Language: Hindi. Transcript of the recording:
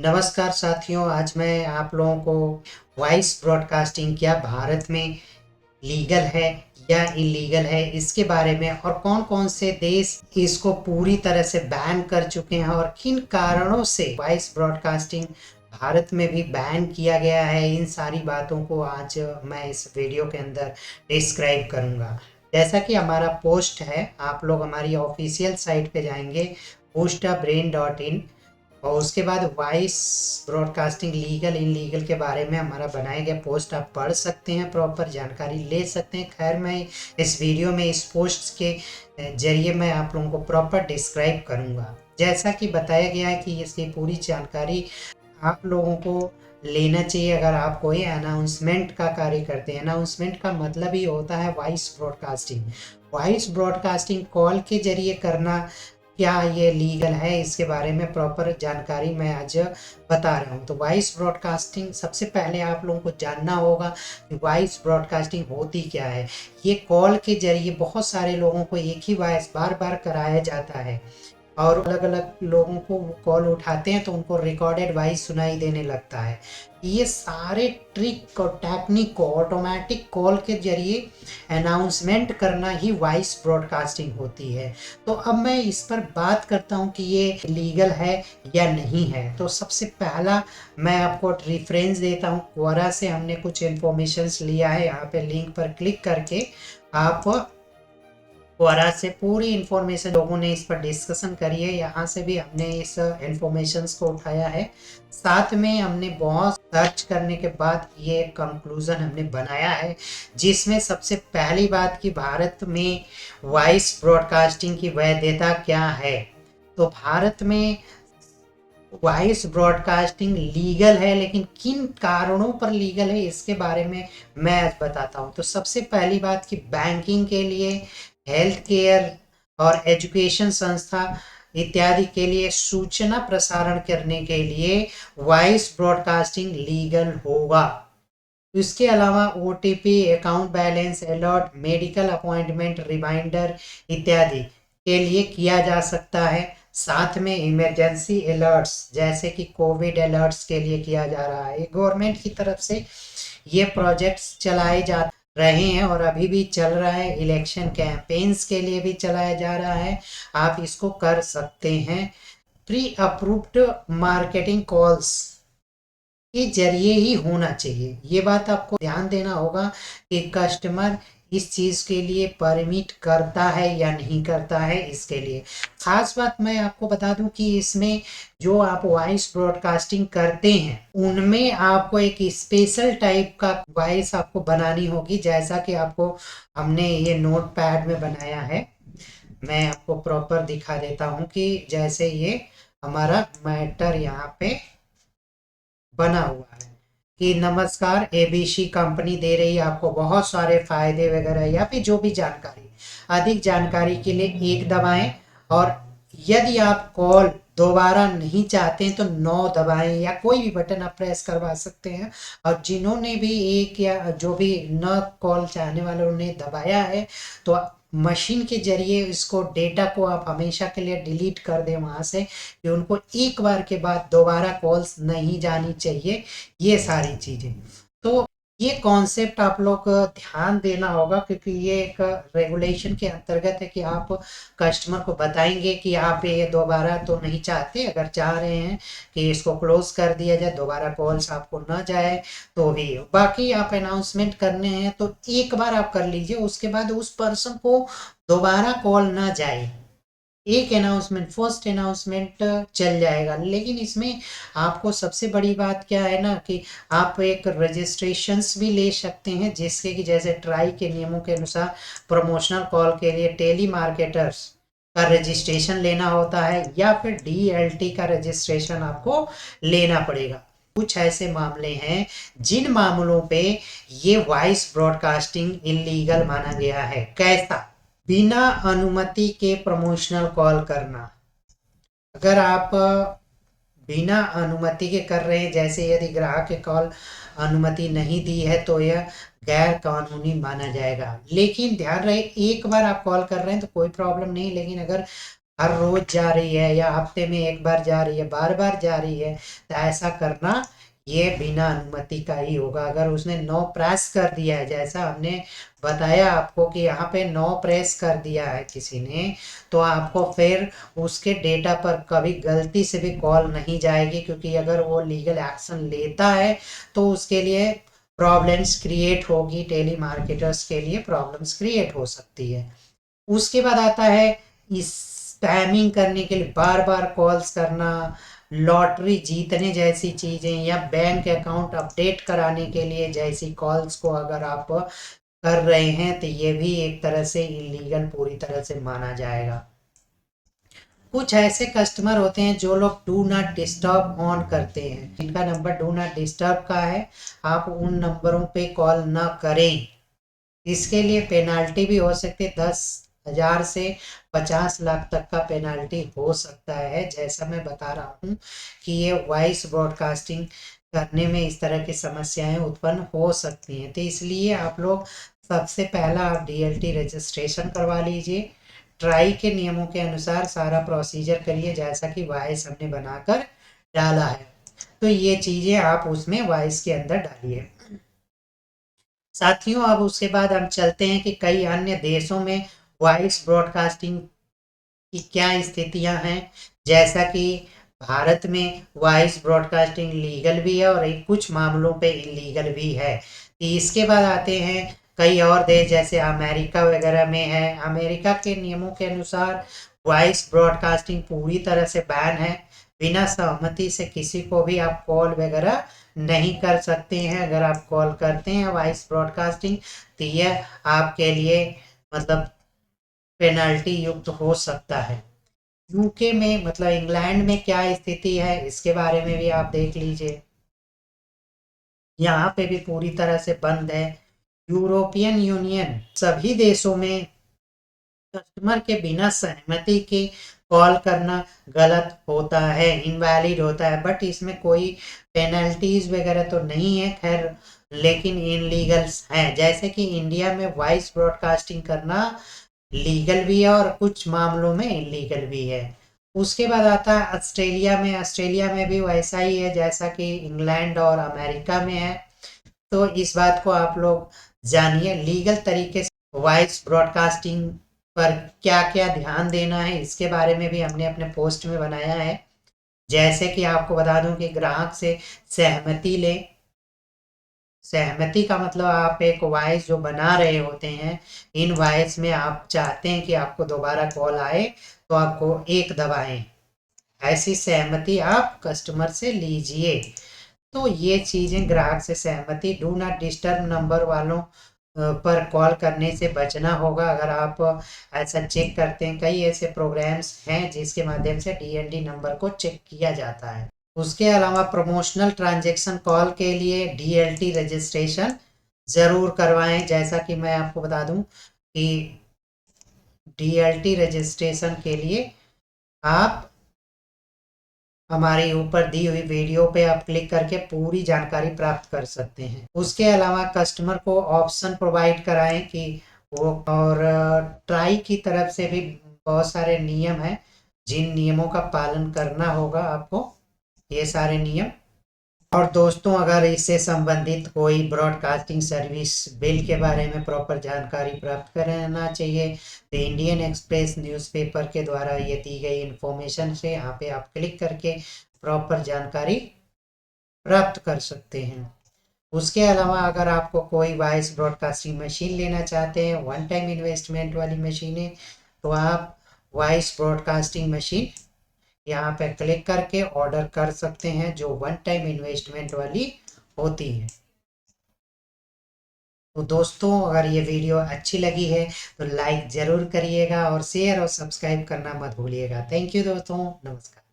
नमस्कार साथियों, आज मैं आप लोगों को वॉइस ब्रॉडकास्टिंग क्या भारत में लीगल है या इलीगल है इसके बारे में, और कौन कौन से देश इसको पूरी तरह से बैन कर चुके हैं और किन कारणों से वॉइस ब्रॉडकास्टिंग भारत में भी बैन किया गया है, इन सारी बातों को आज मैं इस वीडियो के अंदर डिस्क्राइब करूंगा। जैसा कि हमारा पोस्ट है, आप लोग हमारी ऑफिशियल साइट पे जाएंगे boostabrain.in, और उसके बाद voice broadcasting legal in legal के बारे में हमारा बनाया गया पोस्ट आप पढ़ सकते हैं, प्रॉपर जानकारी ले सकते हैं। खैर, मैं इस वीडियो में इस पोस्ट के जरिए मैं आप लोगों को प्रॉपर डिस्क्राइब करूंगा। जैसा कि बताया गया है कि इसकी पूरी जानकारी आप लोगों को लेना चाहिए अगर आप कोई अनाउंसमेंट का कार्य करते हैं। अनाउंसमेंट का मतलब ही होता है voice broadcasting. Voice broadcasting call के जरिए करना क्या ये लीगल है, इसके बारे में प्रॉपर जानकारी मैं आज बता रहा हूँ। तो वॉइस ब्रॉडकास्टिंग, सबसे पहले आप लोगों को जानना होगा कि वॉइस ब्रॉडकास्टिंग होती क्या है। ये कॉल के जरिए बहुत सारे लोगों को एक ही वॉइस बार बार कराया जाता है और अलग अलग लोगों को कॉल उठाते हैं तो उनको रिकॉर्डेड वॉइस सुनाई देने लगता है। ये सारे ट्रिक और टेक्निक को ऑटोमेटिक कॉल के जरिए अनाउंसमेंट करना ही वॉइस ब्रॉडकास्टिंग होती है। तो अब मैं इस पर बात करता हूँ कि ये लीगल है या नहीं है। तो सबसे पहला मैं आपको रेफरेंस देता हूँ, क्वोरा से हमने कुछ इन्फॉर्मेशंस लिया है। यहाँ पे लिंक पर क्लिक करके आप क्वोरा से पूरी इंफॉर्मेशन लोगों ने इस पर डिस्कशन करी है, यहाँ से भी हमने इस इंफॉर्मेशंस को उठाया है। साथ में हमने बहुत सर्च करने के बाद ये कंक्लूजन हमने बनाया है, जिसमें सबसे पहली बात कि भारत में वॉइस ब्रॉडकास्टिंग की वैधता क्या है। तो भारत में वॉइस ब्रॉडकास्टिंग लीगल है, लेकिन किन कारणों पर लीगल है इसके बारे में मैं आज बताता हूँ। तो सबसे पहली बात कि बैंकिंग के लिए, हेल्थ केयर और एजुकेशन संस्था इत्यादि के लिए सूचना प्रसारण करने के लिए वॉइस ब्रॉडकास्टिंग लीगल होगा। इसके अलावा OTP, account balance alert, medical appointment reminder इत्यादि के लिए किया जा सकता है। साथ में इमरजेंसी अलर्ट्स जैसे कि कोविड अलर्ट्स के लिए किया जा रहा है। गवर्नमेंट की तरफ से ये प्रोजेक्ट्स चलाए जा रहे हैं और अभी भी चल रहा है। इलेक्शन कैंपेन्स के लिए भी चलाया जा रहा है, आप इसको कर सकते हैं। प्री अप्रूव्ड मार्केटिंग कॉल्स के जरिए ही होना चाहिए। ये बात आपको ध्यान देना होगा कि कस्टमर इस चीज के लिए परमिट करता है या नहीं करता है। इसके लिए खास बात मैं आपको बता दूं कि इसमें जो आप वॉइस ब्रॉडकास्टिंग करते हैं उनमें आपको एक स्पेशल टाइप का वॉइस आपको बनानी होगी, जैसा कि आपको हमने ये नोट पैड में बनाया है। मैं आपको प्रॉपर दिखा देता हूं कि जैसे ये हमारा मैटर यहाँ पे बना हुआ है कि नमस्कार, एबीसी कंपनी दे रही है आपको बहुत सारे फायदे वगैरह, या फिर जो भी जानकारी। अधिक जानकारी के लिए एक दबाएं, और यदि आप कॉल दोबारा नहीं चाहते हैं तो 9 दबाएं, या कोई भी बटन आप प्रेस करवा सकते हैं। और जिन्होंने भी एक या जो भी न कॉल चाहने वालों ने दबाया है, तो मशीन के जरिए इसको डेटा को आप हमेशा के लिए डिलीट कर दें वहां से, कि उनको एक बार के बाद दोबारा कॉल्स नहीं जानी चाहिए। ये सारी चीजें, तो ये कॉन्सेप्ट आप लोग ध्यान देना होगा, क्योंकि ये एक रेगुलेशन के अंतर्गत है कि आप कस्टमर को बताएंगे कि आप ये दोबारा तो नहीं चाहते। अगर चाह रहे हैं कि इसको क्लोज कर दिया जाए, दोबारा कॉल्स आपको ना जाए, तो भी बाकी आप अनाउंसमेंट करने हैं तो एक बार आप कर लीजिए, उसके बाद उस पर्सन को दोबारा कॉल ना जाए। एक अनाउंसमेंट, फर्स्ट अनाउंसमेंट चल जाएगा। लेकिन इसमें आपको सबसे बड़ी बात क्या है ना, कि आप एक रजिस्ट्रेशंस भी ले सकते हैं, जिसके कि जैसे ट्राई के नियमों के अनुसार प्रमोशनल कॉल के लिए टेली मार्केटर्स का रजिस्ट्रेशन लेना होता है, या फिर डीएलटी का रजिस्ट्रेशन आपको लेना पड़ेगा। कुछ ऐसे मामले हैं जिन मामलों पे ये वॉइस ब्रॉडकास्टिंग इलीगल माना गया है। कैसा? बिना अनुमति के प्रमोशनल कॉल करना। अगर आप बिना अनुमति के कर रहे हैं, जैसे यदि ग्राहक के कॉल अनुमति नहीं दी है, तो यह गैर कानूनी माना जाएगा। लेकिन ध्यान रहे, एक बार आप कॉल कर रहे हैं तो कोई प्रॉब्लम नहीं, लेकिन अगर हर रोज जा रही है या हफ्ते में एक बार जा रही है, बार बार जा रही है, तो ऐसा करना ये बिना अनुमति का ही होगा। अगर उसने नो प्रेस कर दिया है, जैसा हमने बताया आपको कि यहाँ पे नो प्रेस कर दिया है किसी ने, तो आपको फिर उसके डेटा पर कभी गलती से भी कॉल नहीं जाएगी, क्योंकि अगर वो लीगल एक्शन लेता है तो उसके लिए प्रॉब्लम्स क्रिएट होगी, टेली मार्केटर्स के लिए प्रॉब्लम्स क्रिएट हो सकती है। उसके बाद आता है इस स्पैमिंग करने के लिए बार बार कॉल्स करना, लॉटरी जीतने जैसी चीज़ें या बैंक अकाउंट अपडेट कराने के लिए जैसी कॉल्स को अगर आप कर रहे हैं, तो ये भी एक तरह से इलीगल पूरी तरह से माना जाएगा। कुछ ऐसे कस्टमर होते हैं जो लोग डू नॉट डिस्टर्ब ऑन करते हैं, जिनका नंबर डू नॉट डिस्टर्ब का है, आप उन नंबरों पे कॉल ना करें। इसके लिए पेनाल्टी भी हो सकती है, 10,000 से 50 लाख तक का पेनाल्टी हो सकता है। जैसा मैं बता रहा हूँ कि ये वॉइस ब्रॉडकास्टिंग करने में इस तरह की समस्याएं उत्पन्न हो सकती हैं, तो इसलिए आप लोग सबसे पहला आप डीएलटी रजिस्ट्रेशन करवा लीजिए। ट्राई के नियमों के अनुसार सारा प्रोसीजर करिए, जैसा कि वॉइस हमने बनाकर डाला है, तो ये चीज़ें आप उसमें वॉइस के अंदर डालिए। साथियों, अब उसके बाद हम चलते हैं कि कई अन्य देशों में वॉइस ब्रॉडकास्टिंग की क्या स्थितियां हैं। जैसा कि भारत में वॉइस ब्रॉडकास्टिंग लीगल भी है और एक कुछ मामलों पे इलीगल भी है। तो इसके बाद आते हैं कई और देश, जैसे अमेरिका वगैरह में है। अमेरिका के नियमों के अनुसार वॉइस ब्रॉडकास्टिंग पूरी तरह से बैन है। बिना सहमति से किसी को भी आप कॉल वगैरह नहीं कर सकते हैं। अगर आप कॉल करते हैं वॉइस ब्रॉडकास्टिंग, तो यह आपके लिए मतलब पेनल्टी युक्त हो सकता है। यूके में मतलब इंग्लैंड में क्या स्थिति है, इसके बारे में भी आप देख लीजिए। यहाँ पे भी पूरी तरह से बंद है। यूरोपियन यूनियन सभी देशों में कस्टमर के बिना सहमति के कॉल करना गलत होता है, इनवैलिड होता है, बट इसमें कोई पेनल्टीज वगैरह तो नहीं है खैर, लेकिन इनलीगल्स हैं। जैसे कि इंडिया में वॉइस ब्रॉडकास्टिंग करना लीगल भी है और कुछ मामलों में इलीगल भी है। उसके बाद आता है ऑस्ट्रेलिया में। ऑस्ट्रेलिया में भी वैसा ही है जैसा कि इंग्लैंड और अमेरिका में है। तो इस बात को आप लोग जानिए, लीगल तरीके से वॉइस ब्रॉडकास्टिंग पर क्या क्या ध्यान देना है, इसके बारे में भी हमने अपने पोस्ट में बनाया है। जैसे कि आपको बता दूं कि ग्राहक से सहमति लें। सहमति का मतलब आप एक वॉइस जो बना रहे होते हैं, इन वॉइस में आप चाहते हैं कि आपको दोबारा कॉल आए, तो आपको एक दबाएं। ऐसी सहमति आप कस्टमर से लीजिए। तो ये चीज़ें ग्राहक से सहमति, डू नॉट डिस्टर्ब नंबर वालों पर कॉल करने से बचना होगा। अगर आप ऐसा चेक करते हैं, कई ऐसे प्रोग्राम्स हैं जिसके माध्यम से डीएनडी नंबर को चेक किया जाता है। उसके अलावा प्रमोशनल ट्रांजैक्शन कॉल के लिए डीएलटी रजिस्ट्रेशन ज़रूर करवाएं। जैसा कि मैं आपको बता दूं कि डीएलटी रजिस्ट्रेशन के लिए आप हमारे ऊपर दी हुई वीडियो पे आप क्लिक करके पूरी जानकारी प्राप्त कर सकते हैं। उसके अलावा कस्टमर को ऑप्शन प्रोवाइड कराएं कि वो, और ट्राई की तरफ से भी बहुत सारे नियम हैं, जिन नियमों का पालन करना होगा आपको, ये सारे नियम। और दोस्तों, अगर इससे संबंधित कोई ब्रॉडकास्टिंग सर्विस बिल के बारे में प्रॉपर जानकारी प्राप्त करना चाहिए, तो इंडियन एक्सप्रेस न्यूज़पेपर के द्वारा ये दी गई इन्फॉर्मेशन से यहाँ पे आप क्लिक करके प्रॉपर जानकारी प्राप्त कर सकते हैं। उसके अलावा अगर आपको कोई वॉइस ब्रॉडकास्टिंग मशीन लेना चाहते हैं, वन टाइम इन्वेस्टमेंट वाली मशीनें, तो आप वॉइस ब्रॉडकास्टिंग मशीन यहाँ पे क्लिक करके ऑर्डर कर सकते हैं, जो वन टाइम इन्वेस्टमेंट वाली होती है। तो दोस्तों, अगर ये वीडियो अच्छी लगी है तो लाइक ज़रूर करिएगा और शेयर और सब्सक्राइब करना मत भूलिएगा। थैंक यू दोस्तों, नमस्कार।